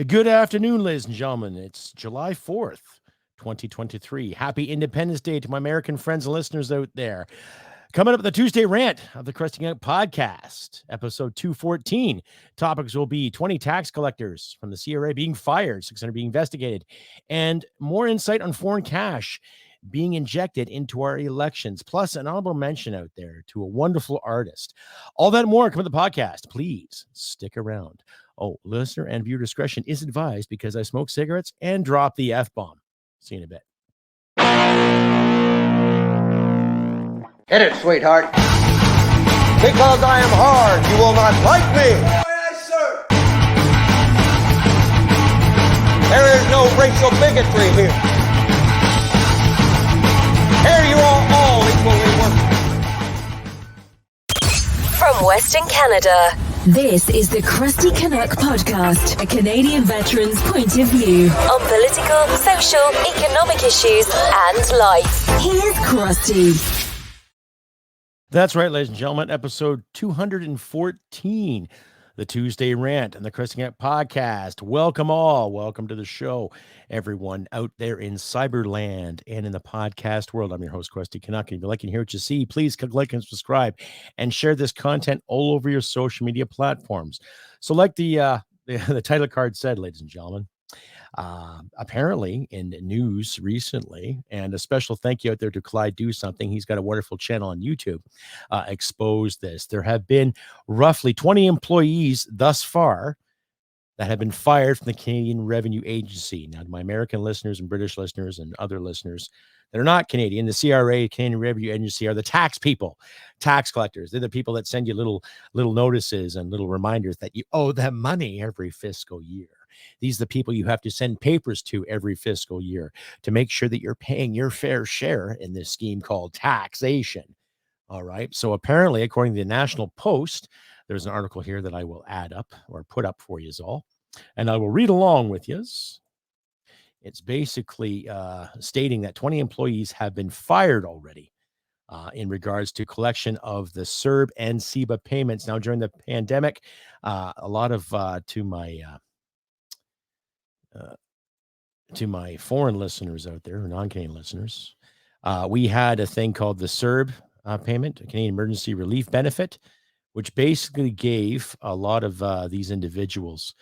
Good afternoon, ladies and gentlemen. It's July 4th, 2023. Happy Independence Day to my American friends and listeners out there. Coming up, the Tuesday Rant of the Crusty Canuck podcast, episode 214. Topics will be 20 tax collectors from the CRA being fired, 600 being investigated, and more insight on foreign cash being injected into our elections, plus an honorable mention out there to a wonderful artist. All that and more come to the podcast. Please stick around. Oh, listener and viewer discretion is advised because I smoke cigarettes and drop the F-bomb. See you in a bit. Hit it, sweetheart. Because I am hard, you will not like me. Yes, sir. There is no racial bigotry here. Here you are all equally worthless. From Western Canada, this is the Crusty Canuck podcast, a Canadian veteran's point of view on political, social, economic issues and life. Here's Crusty. That's right, ladies and gentlemen, episode 214, the Tuesday Rant and the Crusty Canuck podcast. Welcome all. Welcome to the show, everyone out there in Cyberland and in the podcast world. I'm your host, Crusty Canuck. If you like and hear what you see, please click like and subscribe and share this content all over your social media platforms. So like the title card said, ladies and gentlemen, apparently in news recently, and a special thank you out there to Clyde Do Something. He's got a wonderful channel on YouTube, exposed this. There have been roughly 20 employees thus far that have been fired from the Canadian Revenue Agency. Now, to my American listeners and British listeners and other listeners that are not Canadian, the CRA, Canadian Revenue Agency, are the tax people, tax collectors. They're the people that send you little notices and little reminders that you owe them money every fiscal year. These are the people you have to send papers to every fiscal year to make sure that you're paying your fair share in this scheme called taxation. All right. So apparently, according to the National Post, there's an article here that I will add up or put up for you all, and I will read along with you. It's basically stating that 20 employees have been fired already in regards to collection of the CERB and CEBA payments. Now, during the pandemic, a lot of to my foreign listeners out there, or non-Canadian listeners, we had a thing called the CERB payment, Canadian Emergency Relief Benefit, which basically gave a lot of these individuals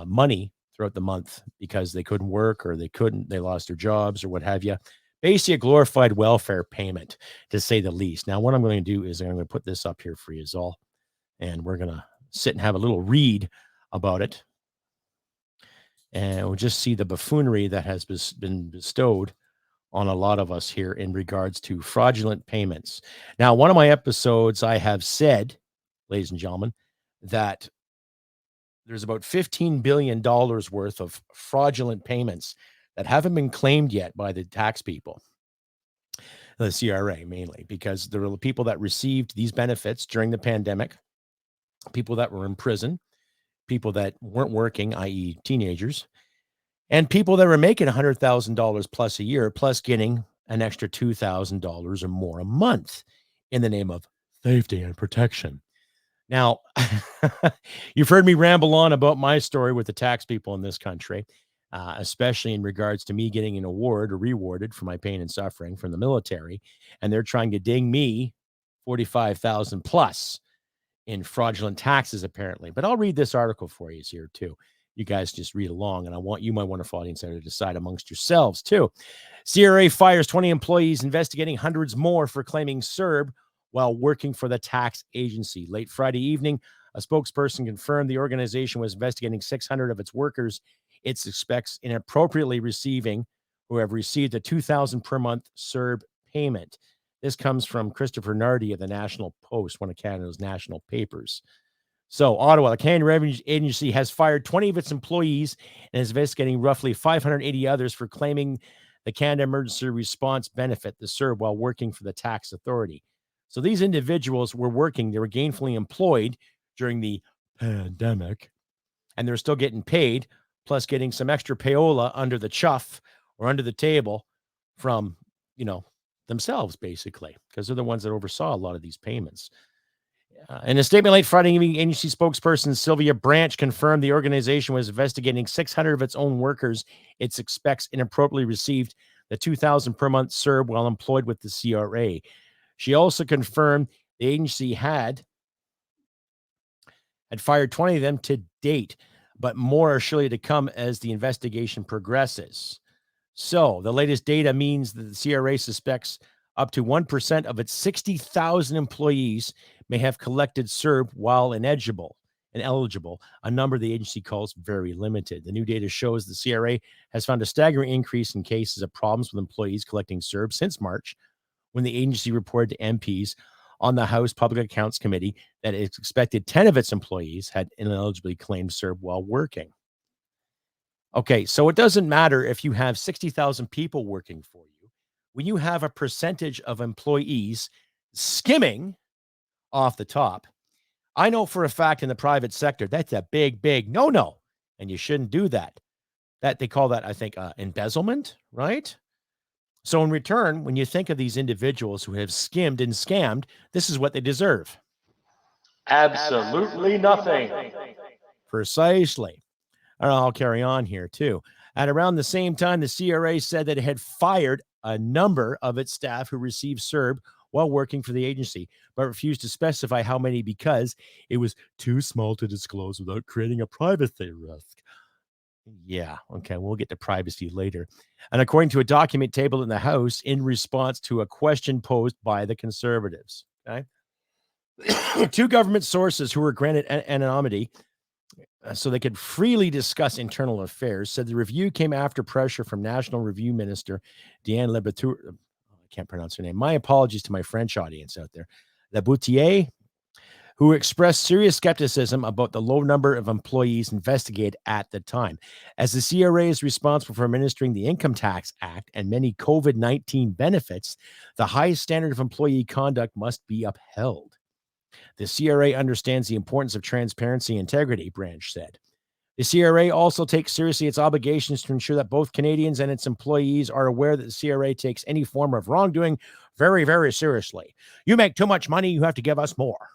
money throughout the month because they couldn't work or they lost their jobs or what have you. Basically a glorified welfare payment, to say the least. Now, what I'm going to do is I'm going to put this up here for you all, and we're going to sit and have a little read about it. And we'll just see the buffoonery that has been bestowed on a lot of us here in regards to fraudulent payments. Now, one of my episodes, I have said, ladies and gentlemen, that there's about $15 billion worth of fraudulent payments that haven't been claimed yet by the tax people, the CRA mainly, because there are people that received these benefits during the pandemic, people that were in prison, people that weren't working, i.e. teenagers, and people that were making $100,000 plus a year, plus getting an extra $2,000 or more a month in the name of safety and protection. Now, you've heard me ramble on about my story with the tax people in this country, especially in regards to me getting an award or rewarded for my pain and suffering from the military, and they're trying to ding me $45,000 plus in fraudulent taxes, apparently. But I'll read this article for you here too. You guys just read along, and I want you, my wonderful audience, to decide amongst yourselves too. CRA fires 20 employees, investigating hundreds more for claiming CERB while working for the tax agency. Late Friday evening, a spokesperson confirmed the organization was investigating 600 of its workers it suspects inappropriately who have received a $2,000 per month CERB payment. This comes from Christopher Nardi of the National Post, one of Canada's national papers. So, Ottawa, the Canadian Revenue Agency has fired 20 of its employees and is investigating roughly 580 others for claiming the Canada Emergency Response Benefit, the CERB, while working for the tax authority. So these individuals were working, they were gainfully employed during the pandemic, and they're still getting paid, plus getting some extra payola under the chuff or under the table from, themselves, basically, because they're the ones that oversaw a lot of these payments. In a statement late Friday evening, agency spokesperson Sylvia Branch confirmed the organization was investigating 600 of its own workers it expects inappropriately received the $2,000 per month CERB while employed with the CRA. She also confirmed the agency had fired 20 of them to date, but more are surely to come as the investigation progresses. So the latest data means that the CRA suspects up to 1% of its 60,000 employees may have collected CERB while ineligible, a number the agency calls very limited. The new data shows the CRA has found a staggering increase in cases of problems with employees collecting CERB since March, when the agency reported to MPs on the House Public Accounts Committee that it expected 10 of its employees had ineligibly claimed CERB while working. Okay, so it doesn't matter if you have 60,000 people working for you. When you have a percentage of employees skimming off the top, I know for a fact in the private sector, that's a big, big no-no, and you shouldn't do that. That they call that, I think, embezzlement, right? So in return, when you think of these individuals who have skimmed and scammed, this is what they deserve. Absolutely nothing. Precisely. And I'll carry on here too. At around the same time, the CRA said that it had fired a number of its staff who received CERB while working for the agency, but refused to specify how many because it was too small to disclose without creating a privacy risk. Yeah, okay, we'll get to privacy later. And according to a document tabled in the House in response to a question posed by the Conservatives, okay? Two government sources who were granted anonymity so they could freely discuss internal affairs said the review came after pressure from National Review Minister Diane Lebatour. I can't pronounce her name. My apologies to my French audience out there. Laboutier, who expressed serious skepticism about the low number of employees investigated at the time. As the CRA is responsible for administering the Income Tax Act and many COVID-19 benefits, the highest standard of employee conduct must be upheld. The CRA understands the importance of transparency and integrity, Branch said. The CRA also takes seriously its obligations to ensure that both Canadians and its employees are aware that the CRA takes any form of wrongdoing very, very seriously. You make too much money, you have to give us more.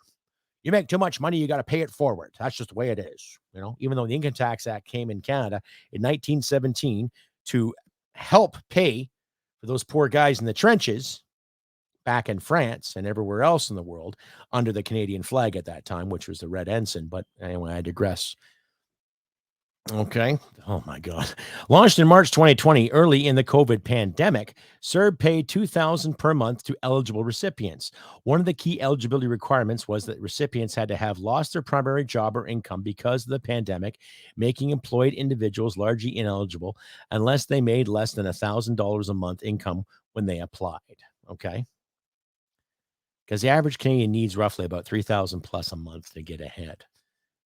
You make too much money, you got to pay it forward. That's just the way it is. You know, even though the Income Tax Act came in Canada in 1917 to help pay for those poor guys in the trenches back in France and everywhere else in the world under the Canadian flag at that time, which was the red ensign. But anyway, I digress. Okay. Oh my God. Launched in March 2020, early in the COVID pandemic, CERB paid $2,000 per month to eligible recipients. One of the key eligibility requirements was that recipients had to have lost their primary job or income because of the pandemic, making employed individuals largely ineligible unless they made less than $1,000 a month income when they applied. Okay. Because the average Canadian needs roughly about $3,000 plus a month to get ahead,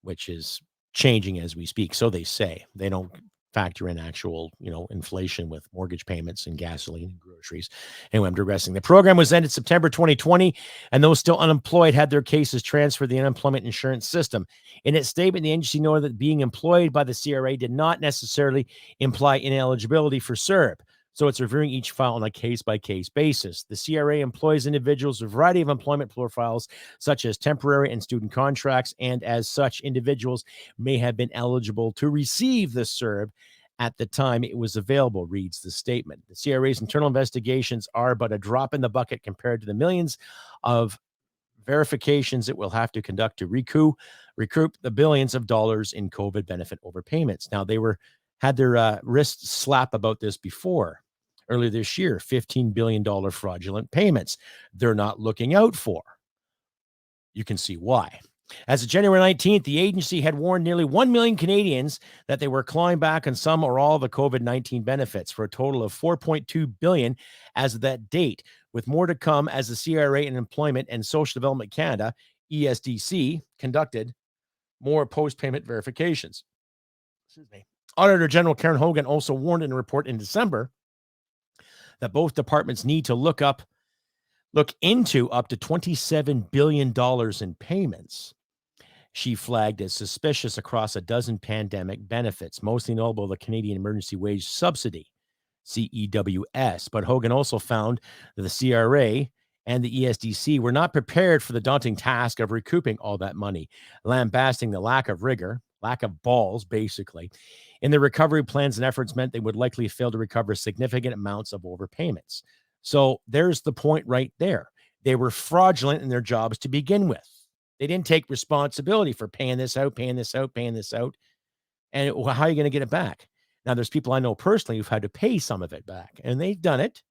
which is changing as we speak. So they say. They don't factor in actual, inflation with mortgage payments and gasoline and groceries. Anyway, I'm digressing. The program was ended September 2020, and those still unemployed had their cases transferred to the unemployment insurance system. In its statement, the agency noted that being employed by the CRA did not necessarily imply ineligibility for CERB. So it's reviewing each file on a case-by-case basis. The CRA employs individuals with a variety of employment profiles, such as temporary and student contracts, and as such, individuals may have been eligible to receive the CERB at the time it was available, reads the statement. The CRA's internal investigations are but a drop in the bucket compared to the millions of verifications it will have to conduct to recoup the billions of dollars in COVID benefit overpayments. Now, they had their wrists slapped about this before. Earlier this year, $15 billion fraudulent payments they're not looking out for. You can see why. As of January 19th, the agency had warned nearly 1 million Canadians that they were clawing back on some or all of the COVID-19 benefits for a total of $4.2 billion as of that date, with more to come as the CRA and Employment and Social Development Canada, ESDC, conducted more post-payment verifications. Excuse me. Auditor General Karen Hogan also warned in a report in December that both departments need to look into up to $27 billion in payments. She flagged as suspicious across a dozen pandemic benefits, mostly notable the Canadian Emergency Wage Subsidy, CEWS. But Hogan also found that the CRA and the ESDC were not prepared for the daunting task of recouping all that money, lambasting the lack of rigor, lack of balls, basically, in the recovery plans and efforts meant they would likely fail to recover significant amounts of overpayments. So there's the point right there. They were fraudulent in their jobs to begin with. They didn't take responsibility for paying this out. And how are you going to get it back? Now, there's people I know personally who've had to pay some of it back, and they've done it.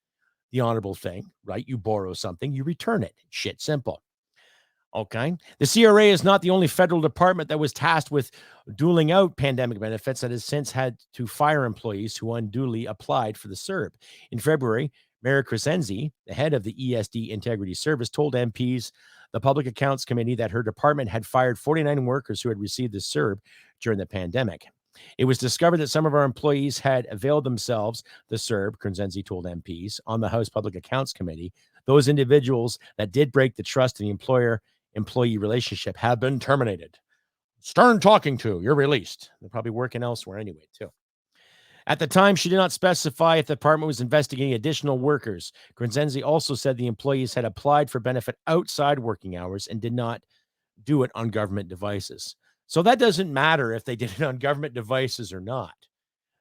The honorable thing, right? You borrow something, you return it. Shit simple. Okay. The CRA is not the only federal department that was tasked with doling out pandemic benefits that has since had to fire employees who unduly applied for the CERB. In February, Mayor Crusty, the head of the ESD Integrity Service, told MPs, the Public Accounts Committee, that her department had fired 49 workers who had received the CERB during the pandemic. It was discovered that some of our employees had availed themselves the CERB, Crusty told MPs, on the House Public Accounts Committee. Those individuals that did break the trust in the employer-employee relationship have been terminated. Stern talking to, you're released. They're probably working elsewhere anyway, too. At the time, she did not specify if the department was investigating additional workers. Crusty also said the employees had applied for benefit outside working hours and did not do it on government devices. So that doesn't matter if they did it on government devices or not.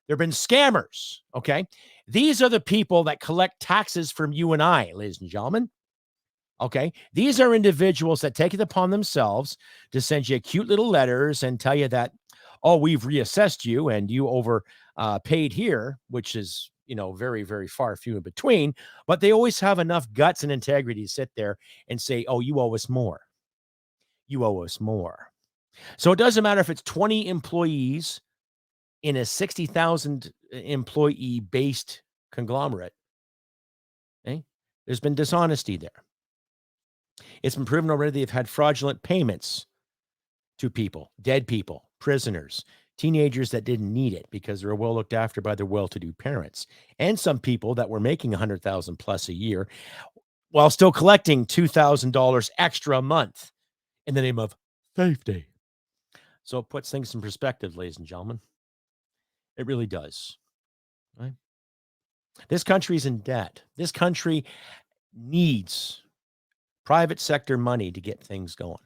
There have been scammers, okay? These are the people that collect taxes from you and I, ladies and gentlemen. Okay? These are individuals that take it upon themselves to send you cute little letters and tell you that, oh, we've reassessed you and you paid here, which is, very, very far few in between. But they always have enough guts and integrity to sit there and say, oh, you owe us more. You owe us more. So it doesn't matter if it's 20 employees in a 60,000 employee based conglomerate. Okay? There's been dishonesty there. It's been proven already they've had fraudulent payments to people, dead people, prisoners, teenagers that didn't need it because they were well looked after by their well-to-do parents, and some people that were making $100,000 plus a year while still collecting $2,000 extra a month in the name of safety. So it puts things in perspective, ladies and gentlemen. It really does. Right? This country's in debt. This country needs private sector money to get things going.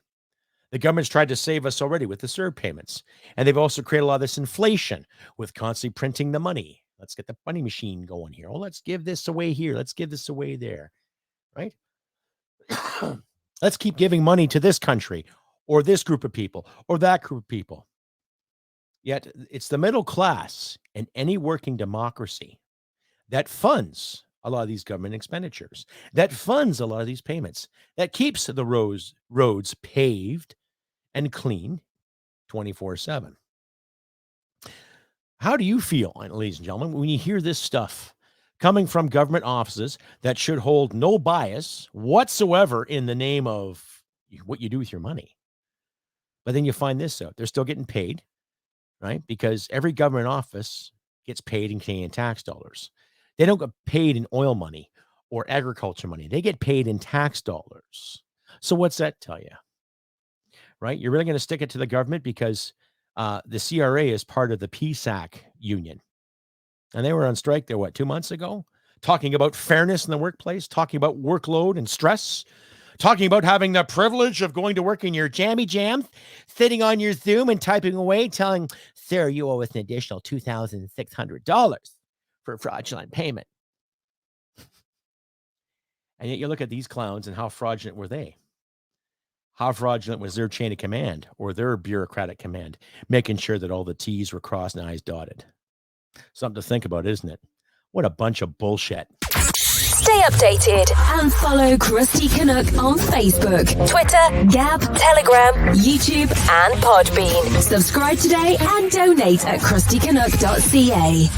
The government's tried to save us already with the CERB payments. And they've also created a lot of this inflation with constantly printing the money. Let's get the money machine going here. Oh, let's give this away here. Let's give this away there. Right? Let's keep giving money to this country or this group of people or that group of people. Yet it's the middle class and any working democracy that funds a lot of these government expenditures, that funds a lot of these payments, that keeps the roads paved and clean 24/7. How do you feel, ladies and gentlemen, when you hear this stuff coming from government offices that should hold no bias whatsoever in the name of what you do with your money? But then you find this out. They're still getting paid, right? Because every government office gets paid in Canadian tax dollars. They don't get paid in oil money or agriculture money. They get paid in tax dollars. So what's that tell you? Right? You're really going to stick it to the government because the CRA is part of the PSAC union. And they were on strike there, 2 months ago? Talking about fairness in the workplace, talking about workload and stress, talking about having the privilege of going to work in your jammy jam, sitting on your Zoom and typing away, telling, sir, you owe us an additional $2,600 for fraudulent payment. And yet you look at these clowns and how fraudulent were they? How fraudulent was their chain of command or their bureaucratic command, making sure that all the T's were crossed and I's dotted? Something to think about, isn't it? What a bunch of bullshit. Stay updated and follow Crusty Canuck on Facebook, Twitter, Gab, Telegram, YouTube, and Podbean. Subscribe today and donate at crustycanuck.ca.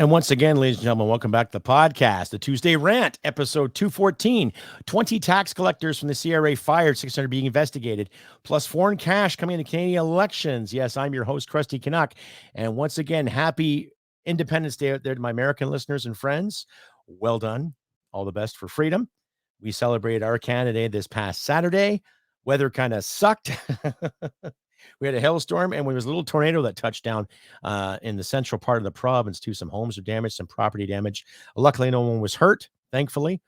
And once again, ladies and gentlemen, welcome back to the podcast, the Tuesday Rant, episode 214. 20 tax collectors from the CRA fired, 600 being investigated, plus foreign cash coming into Canadian elections. Yes, I'm your host, Crusty Canuck. And once again, happy Independence Day out there to my American listeners and friends. Well done. All the best for freedom. We celebrated our Canada Day this past Saturday. Weather kind of sucked. We had a hailstorm, and there was a little tornado that touched down in the central part of the province too. Some homes were damaged, some property damage. Luckily, no one was hurt, thankfully.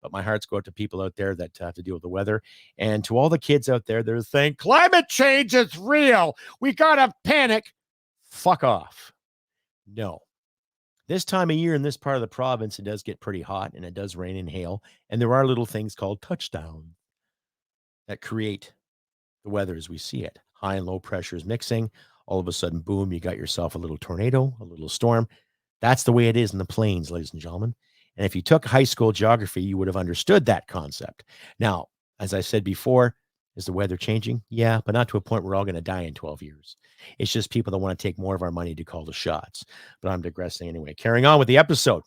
But my hearts go out to people out there that have to deal with the weather. And to all the kids out there that are saying, climate change is real. We got to panic. Fuck off. No. This time of year in this part of the province, it does get pretty hot, and it does rain and hail. And there are little things called touchdowns that create the weather as we see it. High and low pressures mixing. All of a sudden, boom, you got yourself a little tornado, a little storm. That's the way it is in the plains, ladies and gentlemen. And if you took high school geography, you would have understood that concept. Now, as I said before, is the weather changing? Yeah, but not to a point where we're all going to die in 12 years. It's just people that want to take more of our money to call the shots. But I'm digressing anyway. Carrying on with the episode,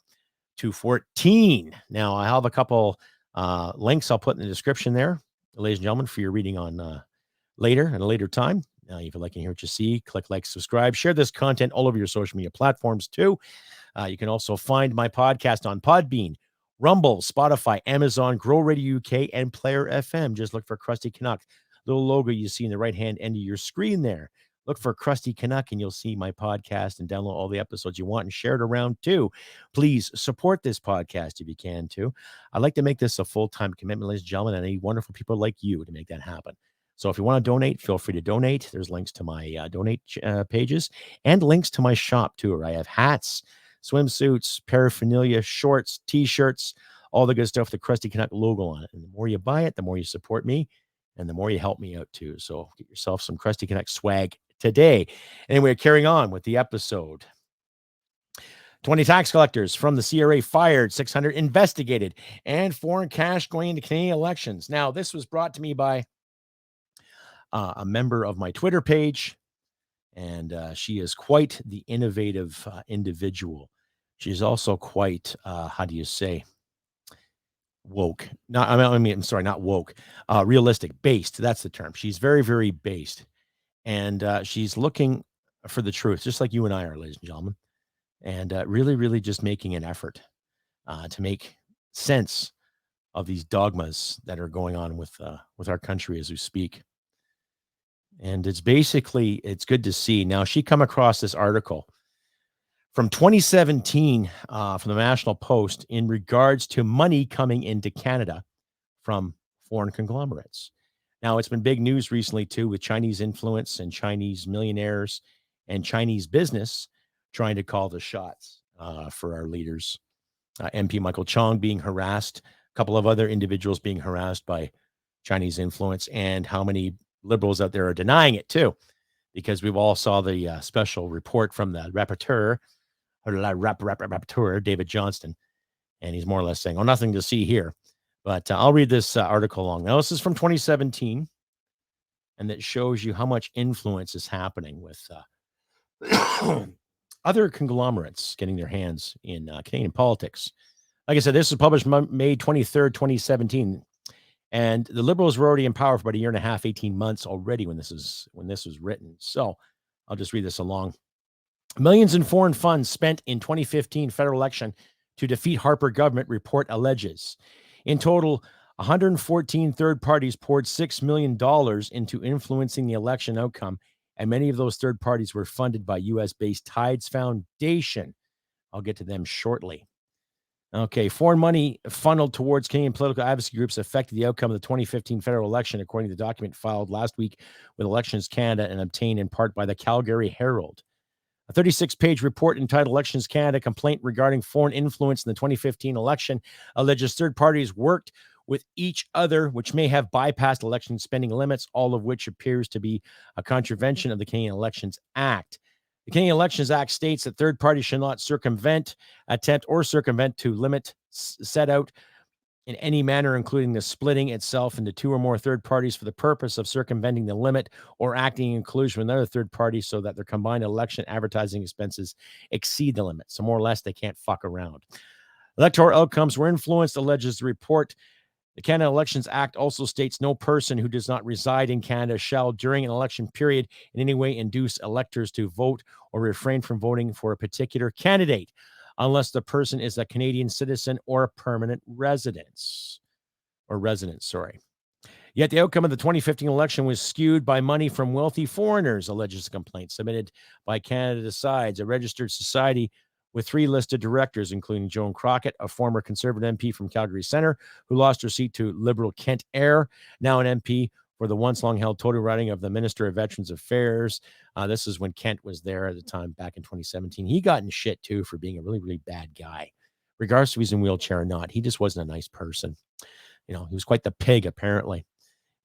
214. Now, I have a couple links I'll put in the description there, ladies and gentlemen, for your reading on later at a later time. If you'd like to hear what you see, click like, subscribe, share this content all over your social media platforms too. You can also find my podcast on Podbean, Rumble, Spotify, Amazon, Grow Radio UK, and Player FM. Just look for Crusty Canuck. Little logo you see in the right-hand end of your screen there. Look for Crusty Canuck, and you'll see my podcast and download all the episodes you want and share it around too. Please support this podcast if you can too. I'd like to make this a full-time commitment, ladies and gentlemen, and I need wonderful people like you to make that happen. So if you want to donate, feel free to donate. There's links to my donate pages and links to my shop too, where I have hats, swimsuits, paraphernalia, shorts, t-shirts, all the good stuff with the Crusty Canuck logo on it. And the more you buy it, the more you support me, and the more you help me out too. So get yourself some Crusty Canuck swag today. Anyway, carrying on with the episode. 20 tax collectors from the CRA fired, 600 investigated, and foreign cash going into Canadian elections. Now, this was brought to me by a member of my Twitter page, and she is quite the innovative individual. She's also quite, how do you say, woke? Not woke, realistic, based. That's the term. She's very, very based, and she's looking for the truth, just like you and I are, ladies and gentlemen, and really, really just making an effort to make sense of these dogmas that are going on with our country as we speak. And it's good to see. Now, she come across this article from 2017 from the National Post in regards to money coming into Canada from foreign conglomerates. Now, it's been big news recently, too, with Chinese influence and Chinese millionaires and Chinese business trying to call the shots for our leaders. MP Michael Chong being harassed, a couple of other individuals being harassed by Chinese influence, and how many liberals out there are denying it too, because we've all saw the special report from the rapporteur, David Johnston, and he's more or less saying, "Oh, nothing to see here." But I'll read this article along. Now, this is from 2017, and it shows you how much influence is happening with other conglomerates getting their hands in Canadian politics. Like I said, this was published May 23rd, 2017. And the Liberals were already in power for about a year and a half, 18 months already when this was written. So I'll just read this along. Millions in foreign funds spent in 2015 federal election to defeat Harper government, report alleges. In total, 114 third parties poured $6 million into influencing the election outcome, and many of those third parties were funded by U.S.-based Tides Foundation. I'll get to them shortly. Okay, foreign money funneled towards Canadian political advocacy groups affected the outcome of the 2015 federal election, according to the document filed last week with Elections Canada and obtained in part by the Calgary Herald. A 36-page report entitled Elections Canada Complaint Regarding Foreign Influence in the 2015 Election alleges third parties worked with each other, which may have bypassed election spending limits, all of which appears to be a contravention of the Canadian Elections Act. The Canadian Elections Act states that third parties shall not attempt or circumvent to limit set out in any manner, including the splitting itself into two or more third parties for the purpose of circumventing the limit or acting in collusion with another third party so that their combined election advertising expenses exceed the limit. So more or less, they can't fuck around. Electoral outcomes were influenced, alleges the report. The Canada Elections Act also states no person who does not reside in Canada shall, during an election period, in any way induce electors to vote or refrain from voting for a particular candidate, unless the person is a Canadian citizen or a permanent resident. Yet the outcome of the 2015 election was skewed by money from wealthy foreigners, alleges a complaint submitted by Canada Decides, a registered society with 3 listed directors, including Joan Crockett, a former Conservative MP from Calgary Centre, who lost her seat to Liberal Kent Eyre, now an MP for the once long-held total riding of the Minister of Veterans Affairs. This is when Kent was there at the time, back in 2017. He got in shit, too, for being a really, really bad guy. Regardless if he's in a wheelchair or not, he just wasn't a nice person. He was quite the pig, apparently.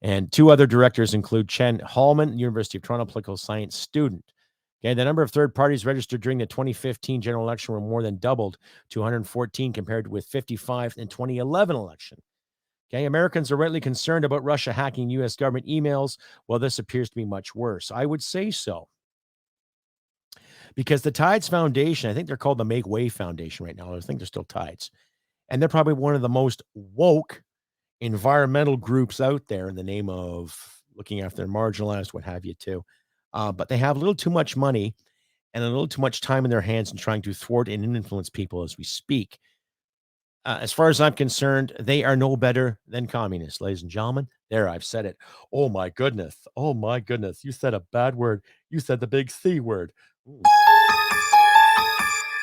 And 2 other directors include Chen Hallman, University of Toronto political science student. Okay, the number of third parties registered during the 2015 general election were more than doubled to 114 compared with 55 in 2011 election. Okay, Americans are rightly concerned about Russia hacking U.S. government emails. Well, this appears to be much worse. I would say so. Because the Tides Foundation, I think they're called the Make Way Foundation right now. I think they're still Tides. And they're probably one of the most woke environmental groups out there in the name of looking after the marginalized, what have you, too. But they have a little too much money and a little too much time in their hands in trying to thwart and influence people as we speak. As far as I'm concerned, they are no better than communists, ladies and gentlemen. There, I've said it. Oh, my goodness. Oh, my goodness. You said a bad word. You said the big C word. Ooh.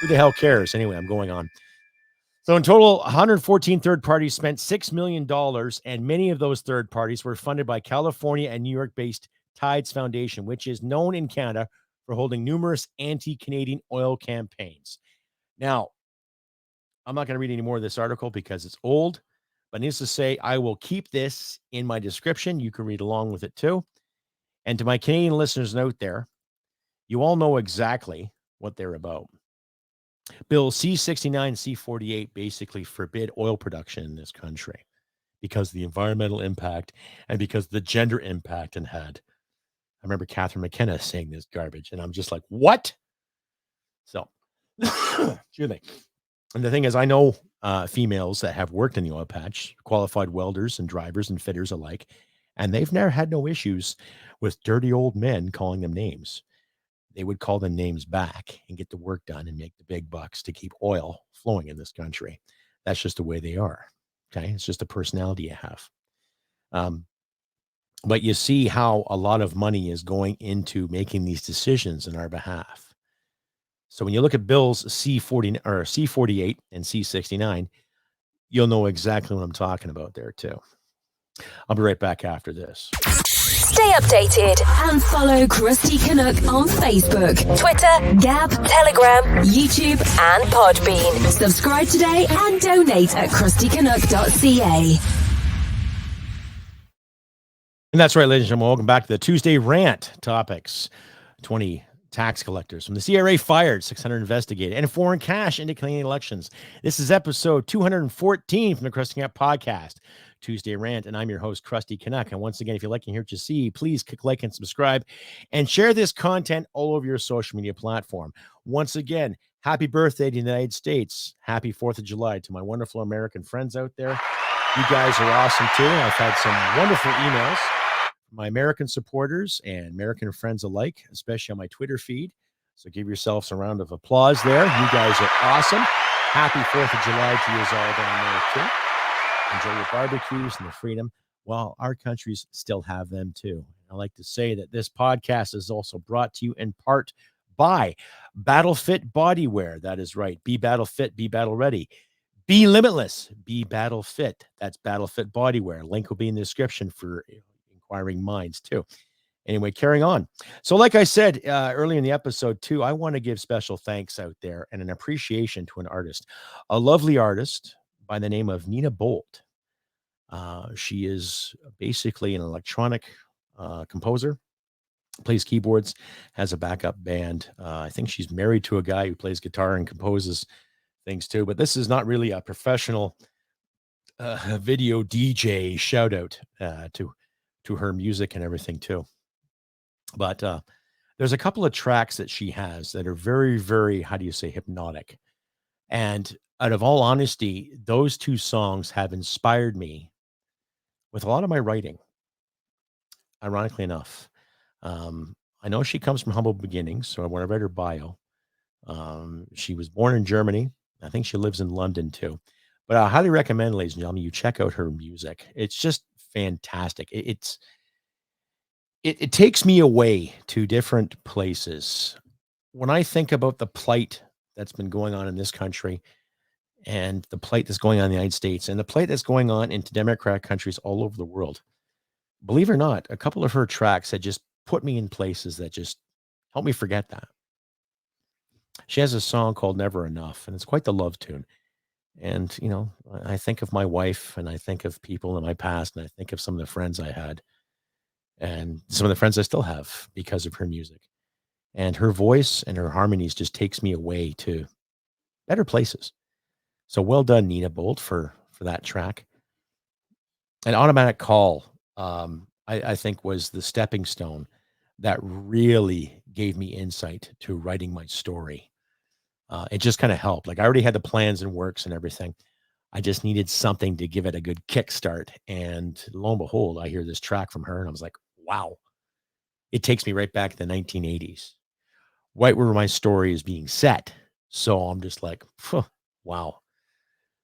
Who the hell cares? Anyway, I'm going on. So in total, 114 third parties spent $6 million, and many of those third parties were funded by California and New York-based Tides Foundation, which is known in Canada for holding numerous anti-Canadian oil campaigns. Now, I'm not going to read any more of this article because it's old, but needless to say, I will keep this in my description. You can read along with it too. And to my Canadian listeners out there, you all know exactly what they're about. Bill C-69 and C-48 basically forbid oil production in this country because of the environmental impact and because the gender impact it had. I remember Catherine McKenna saying this garbage, and I'm just like, what? So, excuse me. And the thing is, I know females that have worked in the oil patch, qualified welders and drivers and fitters alike, and they've never had no issues with dirty old men calling them names. They would call them names back and get the work done and make the big bucks to keep oil flowing in this country. That's just the way they are. Okay. It's just a personality you have. But you see how a lot of money is going into making these decisions in our behalf. So when you look at bills C-40 or C-48 and C-69, you'll know exactly what I'm talking about there too. I'll be right back after this. Stay updated and follow Crusty Canuck on Facebook, Twitter, Gab, Telegram, YouTube, and Podbean. Subscribe today and donate at crustycanuck.ca. And that's right, ladies and gentlemen. Welcome back to the Tuesday Rant topics. 20 tax collectors from the CRA fired, 600 investigated, and foreign cash into Canadian elections. This is episode 214 from the Crusty Canuck podcast. Tuesday Rant, and I'm your host, Crusty Canuck. And once again, if you like and hear what you see, please click like and subscribe and share this content all over your social media platform. Once again, happy birthday to the United States. Happy 4th of July to my wonderful American friends out there. You guys are awesome too. I've had some wonderful emails from my American supporters and American friends alike, especially on my Twitter feed. So give yourselves a round of applause there. You guys are awesome. Happy 4th of July to you all down there too. Enjoy your barbecues and the freedom. Well, our countries still have them too. I like to say that this podcast is also brought to you in part by Battle Fit Bodywear. That is right. Be battle fit, be battle ready. Be limitless, be battle fit. That's Battle Fit Bodywear. Link will be in the description for inquiring minds too. Anyway, carrying on. So like I said earlier in the episode too, I want to give special thanks out there and an appreciation to an artist, a lovely artist by the name of Nina Bolt. She is basically an electronic composer, plays keyboards, has a backup band. I think she's married to a guy who plays guitar and composes things too, but this is not really a professional video DJ shout out to her music and everything too. But there's a couple of tracks that she has that are very, very, how do you say, hypnotic. And out of all honesty, those two songs have inspired me with a lot of my writing, ironically enough. I know she comes from humble beginnings, so when I read her bio, she was born in Germany. I think she lives in London too. But I highly recommend, ladies and gentlemen, you check out her music. It's just fantastic. It takes me away to different places. When I think about the plight that's been going on in this country and the plight that's going on in the United States and the plight that's going on into democratic countries all over the world, believe it or not, a couple of her tracks had just put me in places that just help me forget that. She has a song called Never Enough, and it's quite the love tune. And, I think of my wife and I think of people in my past and I think of some of the friends I had and some of the friends I still have because of her music. And her voice and her harmonies just takes me away to better places. So well done, Nina Bolt, for that track. An Automatic Call, I think was the stepping stone that really gave me insight to writing my story. It just kind of helped. Like I already had the plans and works and everything. I just needed something to give it a good kickstart. And lo and behold, I hear this track from her and I was like, wow, it takes me right back to the 1980s, right where my story is being set. So I'm just like, wow.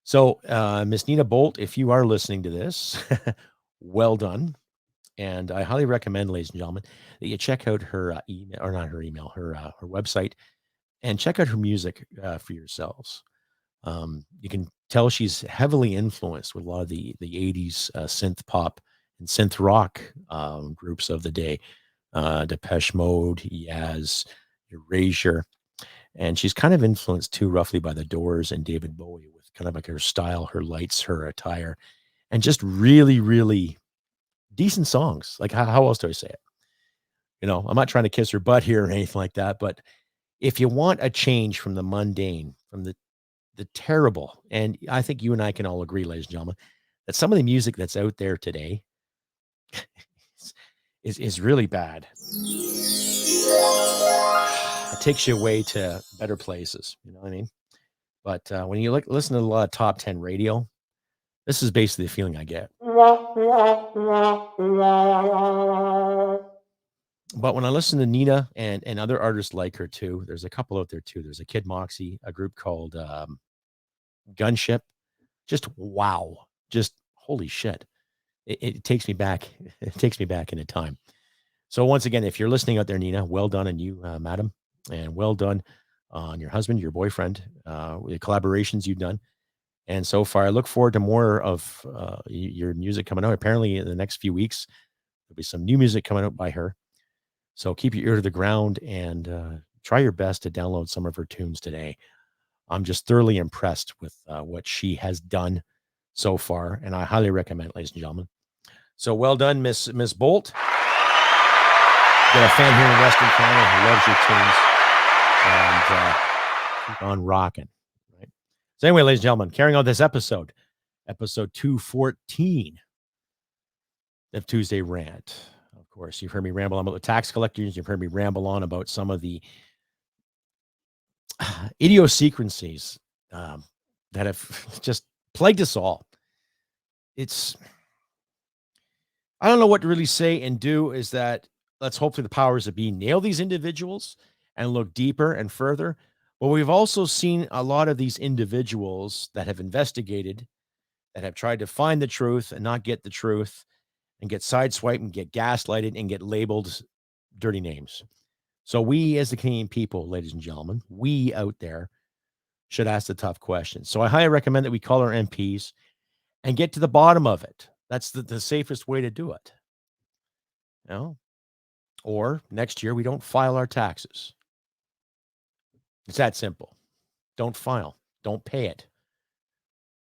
So Miss Nina Bolt, if you are listening to this, well done. And I highly recommend, ladies and gentlemen, that you check out her email, or not her email, her website, and check out her music for yourselves. You can tell she's heavily influenced with a lot of the 80s synth pop and synth rock groups of the day. Depeche Mode, Yaz, Erasure. And she's kind of influenced too, roughly by the Doors and David Bowie, with kind of like her style, her lights, her attire, and just really, really decent songs. Like how else do I say it? I'm not trying to kiss her butt here or anything like that, but if you want a change from the mundane, from the terrible, and I think you and I can all agree, ladies and gentlemen, that some of the music that's out there today is really bad. It takes you away to better places. You know what I mean? But when you listen to a lot of top 10 radio, this is basically the feeling I get. But when I listen to Nina and other artists like her too, there's a couple out there too. There's a Kid Moxie, a group called Gunship. Just wow. Just holy shit. It takes me back. It takes me back into time. So once again, if you're listening out there, Nina, well done on you, madam, and well done on your husband, your boyfriend, the collaborations you've done. And so far, I look forward to more of your music coming out. Apparently, in the next few weeks, there'll be some new music coming out by her. So keep your ear to the ground and try your best to download some of her tunes today. I'm just thoroughly impressed with what she has done so far, and I highly recommend it, ladies and gentlemen. So well done, Miss Bolt. Got a fan here in Western Canada who loves your tunes, and keep on rocking. Right. So anyway, ladies and gentlemen, carrying on this episode 214 of Tuesday Rant. Of course, you've heard me ramble on about the tax collectors. You've heard me ramble on about some of the idiosyncrasies that have just plagued us all. I don't know what to really say and do. Is that let's hope through the powers that be nail these individuals and look deeper and further. But we've also seen a lot of these individuals that have investigated, that have tried to find the truth and not get the truth, and get sideswiped and get gaslighted and get labeled dirty names. So we as the Canadian people, ladies and gentlemen, we out there should ask the tough questions. So I highly recommend that we call our MPs and get to the bottom of it. That's the safest way to do it. Or next year we don't file our taxes. It's that simple. Don't file. Don't pay it.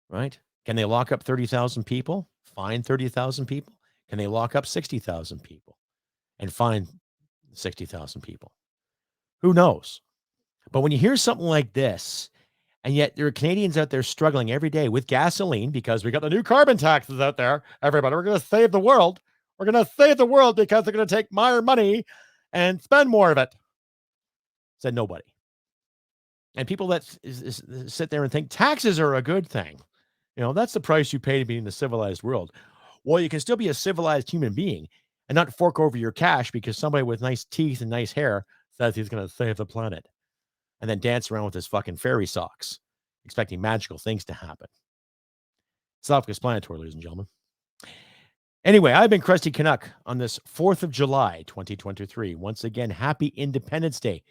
Right? Can they lock up 30,000 people? Fine 30,000 people? Can they lock up 60,000 people and fine 60,000 people? Who knows? But when you hear something like this, and yet there are Canadians out there struggling every day with gasoline because we got the new carbon taxes out there. Everybody, we're going to save the world. We're going to save the world because they're going to take my money and spend more of it. Said nobody. And people that sit there and think taxes are a good thing. That's the price you pay to be in the civilized world. Well, you can still be a civilized human being and not fork over your cash because somebody with nice teeth and nice hair says he's going to save the planet and then dance around with his fucking fairy socks, expecting magical things to happen. Self-explanatory, ladies and gentlemen. Anyway, I've been Crusty Canuck on this 4th of July, 2023. Once again, happy Independence Day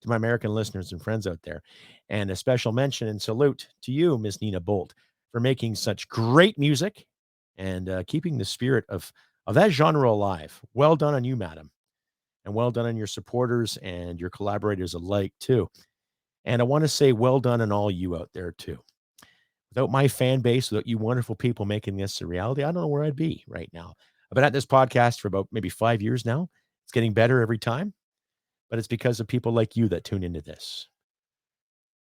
to my American listeners and friends out there. And a special mention and salute to you, Miss Nina Bolt, for making such great music and keeping the spirit of that genre alive. Well done on you, madam. And well done on your supporters and your collaborators alike, too. And I want to say well done on all you out there, too. Without my fan base, without you wonderful people making this a reality, I don't know where I'd be right now. I've been at this podcast for about maybe 5 years now. It's getting better every time, but it's because of people like you that tune into this.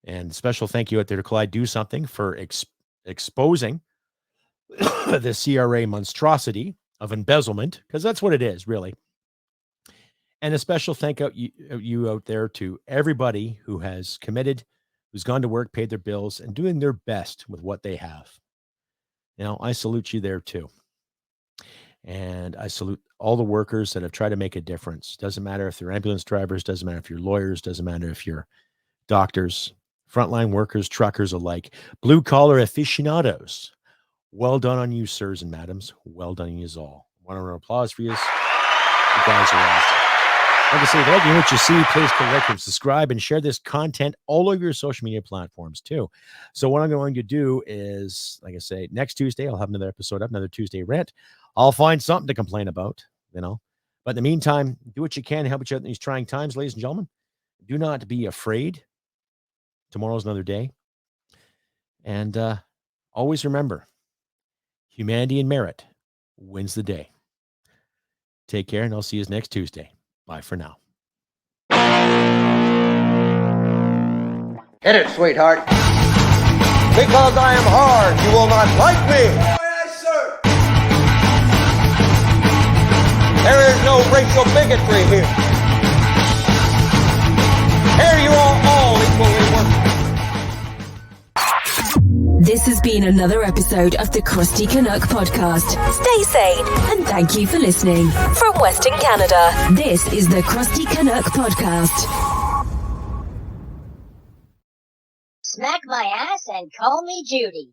And special thank you out there to Clyde Do Something for exposing the CRA monstrosity of embezzlement, because that's what it is, really. And a special thank you out there to everybody who has committed, who's gone to work, paid their bills, and doing their best with what they have. I salute you there too. And I salute all the workers that have tried to make a difference. Doesn't matter if they're ambulance drivers, doesn't matter if you're lawyers, doesn't matter if you're doctors, frontline workers, truckers alike, blue-collar aficionados. Well done on you, sirs and madams. Well done on you all. One round of applause for you. You guys are awesome. Like I say, if you like what you see, please click and subscribe and share this content all over your social media platforms too. So what I'm going to do is, like I say, next Tuesday, I'll have another episode up, another Tuesday Rant. I'll find something to complain about, But in the meantime, do what you can to help each other in these trying times, ladies and gentlemen. Do not be afraid. Tomorrow's another day. And always remember, humanity and merit wins the day. Take care, and I'll see you next Tuesday. Bye for now. Hit it, sweetheart. Because I am hard, you will not like me. Yes, sir. There is no racial bigotry here. Here you are all equally worthless. This has been another episode of the Crusty Canuck podcast. Stay sane and thank you for listening. From Western Canada, this is the Crusty Canuck podcast. Smack my ass and call me Judy.